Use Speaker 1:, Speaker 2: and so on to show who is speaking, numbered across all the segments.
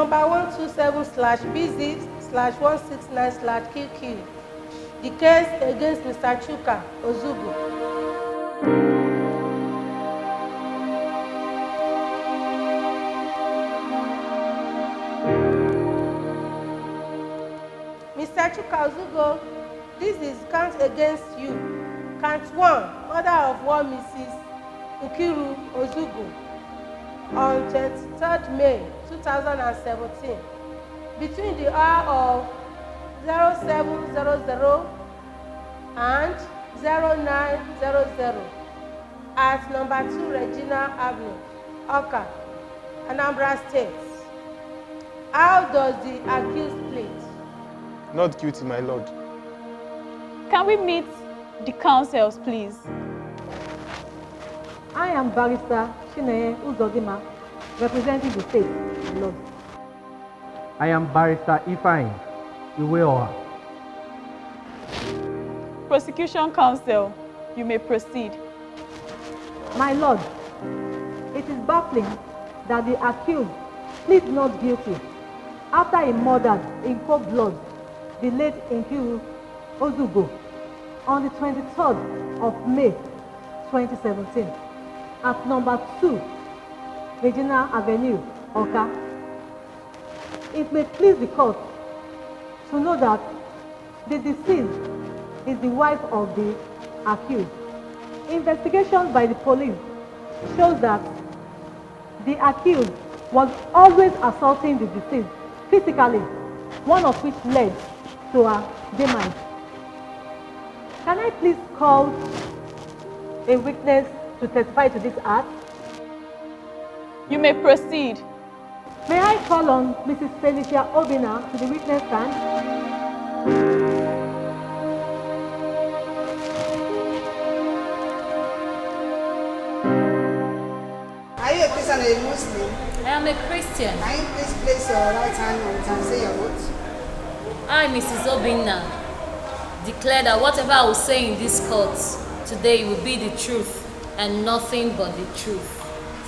Speaker 1: number 127/BZ/169/QQ. The case against Mr. Chuka Ozugo. Mr. Chuka Ozugo, this is count against you. Count 1, murder of one Mrs. Nkiru Ozugo on 23rd May 2017 between the hour of 0700 and 0900 at number 2 Regina Avenue, Awka, Anambra State. How does the accused plead?
Speaker 2: Not guilty, my lord.
Speaker 3: Can we meet the counsels, please?
Speaker 4: I am Barrister Chineye Uzodima, representing the state, my lord.
Speaker 5: I am Barrister Ifeanyi Iweoha.
Speaker 3: Prosecution counsel, you may proceed.
Speaker 4: My lord, it is baffling that the accused pleads not guilty after he murdered in cold blood the late Nkiru Ozugo on the 23rd of May 2017 at number 2 Regina Avenue, Awka. It may please the court to know that the deceased is the wife of the accused. Investigation by the police shows that the accused was always assaulting the deceased physically, one of which led to her demise. Can I please call a witness to testify to this act?
Speaker 3: You may proceed.
Speaker 4: May I call on Mrs. Felicia Obina to the witness stand?
Speaker 6: Are you a Christian or a Muslim?
Speaker 7: I am a Christian.
Speaker 6: Can you please place your right hand on it and say your oath?
Speaker 7: I, Mrs. Obinna, declare that whatever I will say in this court today will be the truth and nothing but the truth.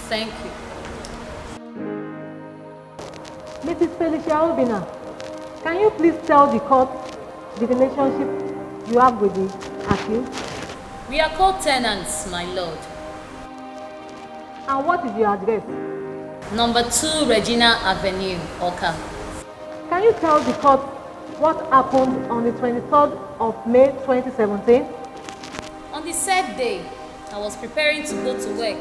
Speaker 7: Thank you.
Speaker 4: Mrs. Felicia Obina, can you please tell the court the relationship you have with the accused?
Speaker 7: We are co-tenants, my lord.
Speaker 4: And what is your address?
Speaker 7: Number 2 Regina Avenue, Awka.
Speaker 4: Can you tell the court what happened on the 23rd of May 2017?
Speaker 7: On the said day, I was preparing to go to work.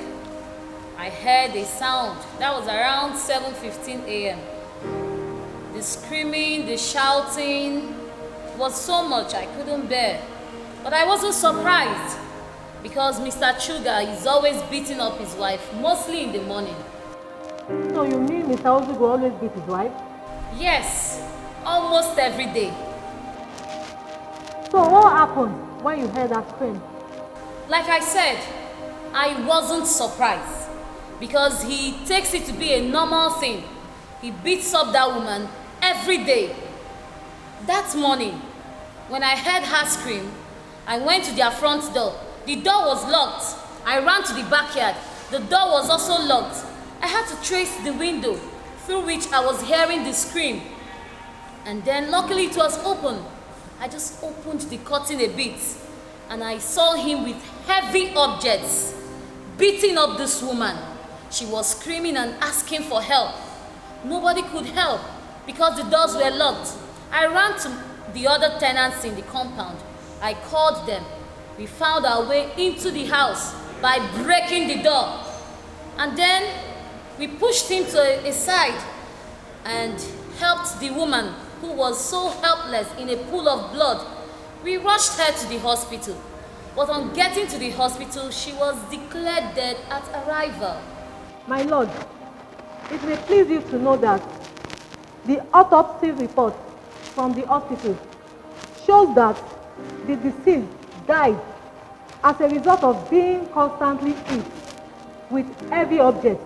Speaker 7: I heard a sound that was around 7:15 a.m. The screaming, the shouting was so much I couldn't bear. But I wasn't surprised because Mr. Chuga is always beating up his wife, mostly in the morning.
Speaker 4: So you mean Mr. Ozugo always beat his wife?
Speaker 7: Yes, almost every day.
Speaker 4: So what happened when you heard that scream?
Speaker 7: Like I said, I wasn't surprised because he takes it to be a normal thing. He beats up that woman every day. That morning, when I heard her scream, I went to their front door. The door was locked. I ran to the backyard. The door was also locked. I had to trace the window through which I was hearing the scream. And then luckily it was open. I just opened the curtain a bit and I saw him with heavy objects beating up this woman. She was screaming and asking for help. Nobody could help because the doors were locked. I ran to the other tenants in the compound. I called them. We found our way into the house by breaking the door. And then we pushed him to a side and helped the woman who was so helpless in a pool of blood. We rushed her to the hospital. But on getting to the hospital, she was declared dead at arrival.
Speaker 4: My lord, it may please you to know that the autopsy report from the hospital shows that the deceased died as a result of being constantly hit with heavy objects,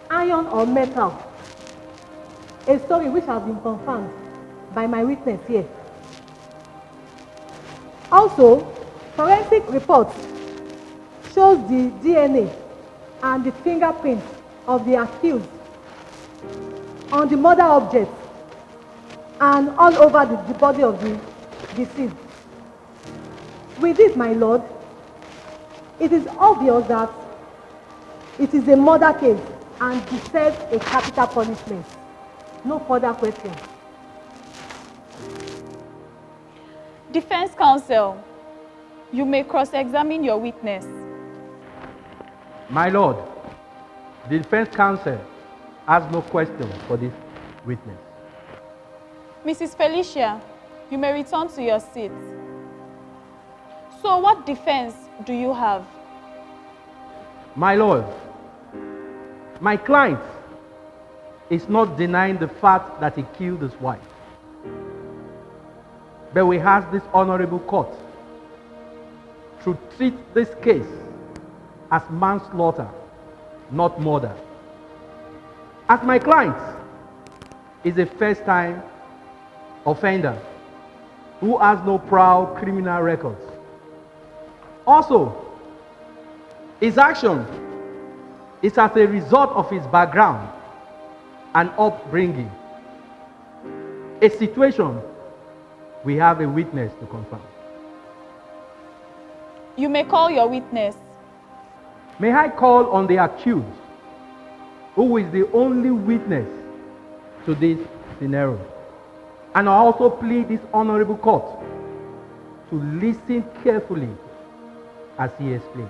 Speaker 4: iron or metal, a story which has been confirmed by my witness here. Also, forensic reports shows the DNA and the fingerprints of the accused on the murder object and all over the body of the deceased. With this, my lord, it is obvious that it is a murder case and deserves a capital punishment. No further questions.
Speaker 3: Defense counsel, you may cross-examine your witness.
Speaker 5: My lord, the defense counsel has no question for this witness.
Speaker 3: Mrs. Felicia, you may return to your seat. So what defense do you have?
Speaker 5: My lord, my client is not denying the fact that he killed his wife. But we ask this honorable court to treat this case as manslaughter, not murder. As my client is a first-time offender who has no prior criminal records. Also, his action is as a result of his background and upbringing, a situation we have a witness to confirm.
Speaker 3: You may call your witness.
Speaker 5: May I call on the accused, who is the only witness to this scenario, and I also plead this honorable court to listen carefully as he explains.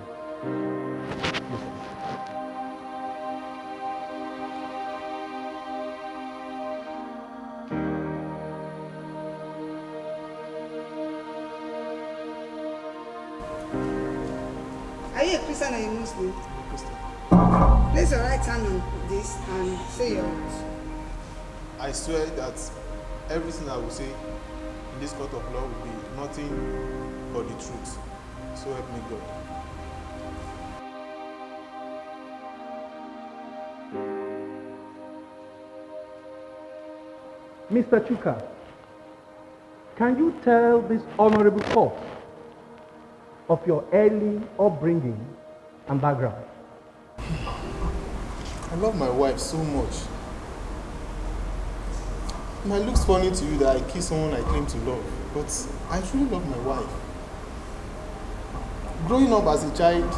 Speaker 6: Are you a Christian or a Muslim? Place your right hand on this and say your oath.
Speaker 2: I swear that everything I will say in this court of law will be nothing but the truth. So help me God.
Speaker 5: Mr. Chuka, can you tell this honorable court of your early upbringing and background?
Speaker 2: I love my wife so much. It might look funny to you that I kiss someone I claim to love, but I truly love my wife. Growing up as a child,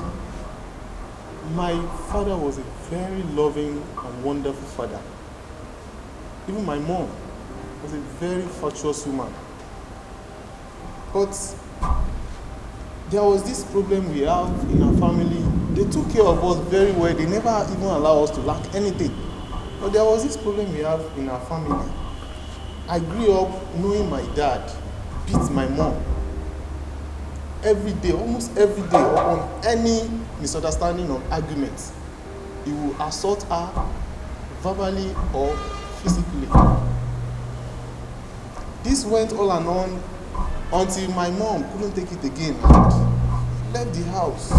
Speaker 2: my father was a very loving and wonderful father. Even my mom was a very virtuous woman. But there was this problem we have in our family. They took care of us very well. They never even allowed us to lack anything. But there was this problem we have in our family. I grew up knowing my dad beat my mom every day, almost every day, on any misunderstanding or argument. He will assault her verbally or physically. This went on and on until my mom couldn't take it again and left the house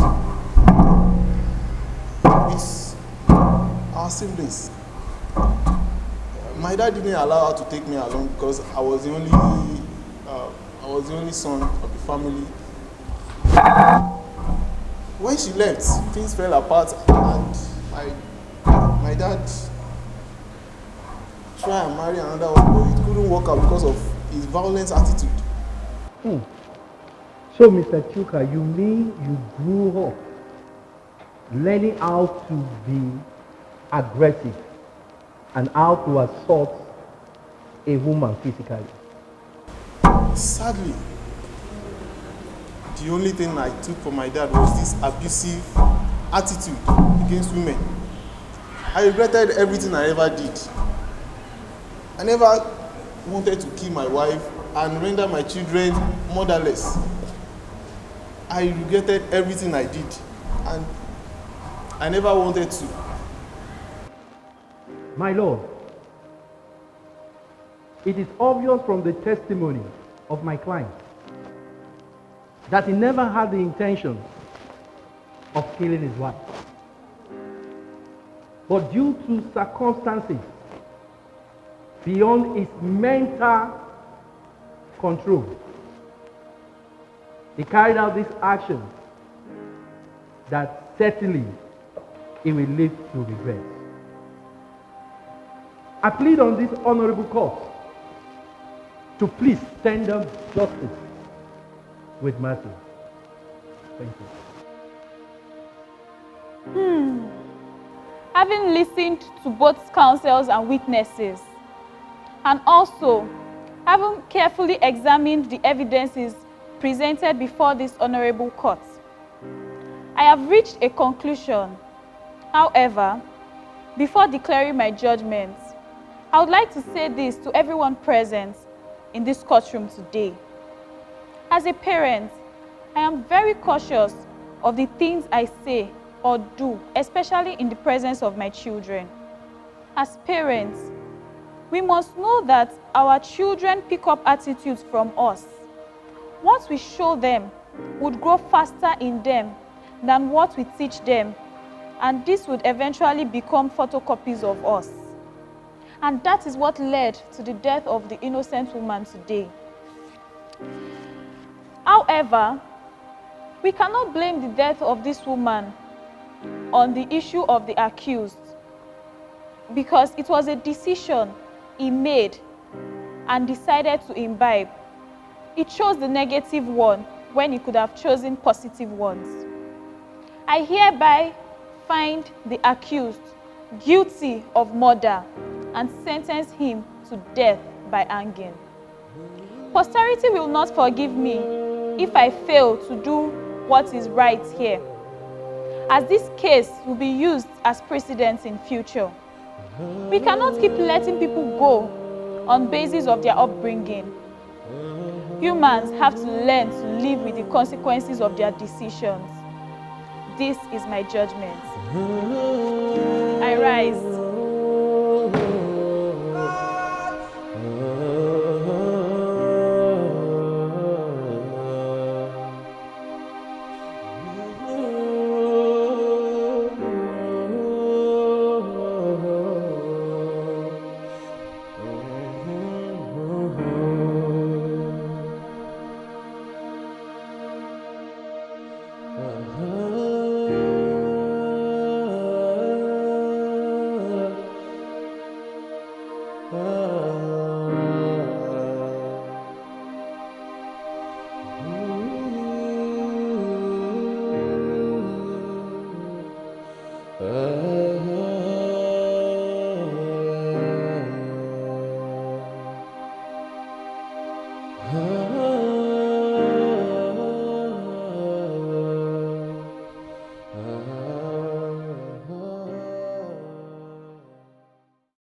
Speaker 2: with our siblings. My dad didn't allow her to take me along because I was the only son of the family. When she left, things fell apart, and my dad tried and marry another one, but it couldn't work out because of his violent attitude.
Speaker 5: So, Mr. Chuka, you mean you grew up learning how to be aggressive and how to assault a woman physically?
Speaker 2: Sadly, the only thing I took from my dad was this abusive attitude against women. I regretted everything I ever did. I never wanted to kill my wife and render my children motherless. I regretted everything I did, and I never wanted to.
Speaker 5: My Lord, it is obvious from the testimony of my client that he never had the intention of killing his wife. But due to circumstances beyond his mental control, he carried out this action that certainly he will live to regret. I plead on this honorable court to please tender justice with mercy. Thank you.
Speaker 3: Having listened to both counsels and witnesses, and also having carefully examined the evidences presented before this honorable court, I have reached a conclusion. However, before declaring my judgment, I would like to say this to everyone present in this courtroom today. As a parent, I am very cautious of the things I say or do, especially in the presence of my children. As parents, we must know that our children pick up attitudes from us. What we show them would grow faster in them than what we teach them, and this would eventually become photocopies of us. And that is what led to the death of the innocent woman today. However, we cannot blame the death of this woman on the issue of the accused, because it was a decision he made and decided to imbibe. He chose the negative one when he could have chosen positive ones. I hereby find the accused guilty of murder and sentence him to death by hanging. Posterity will not forgive me if I fail to do what is right here, as this case will be used as precedent in future. We cannot keep letting people go on basis of their upbringing. Humans have to learn to live with the consequences of their decisions. This is my judgment. I rise.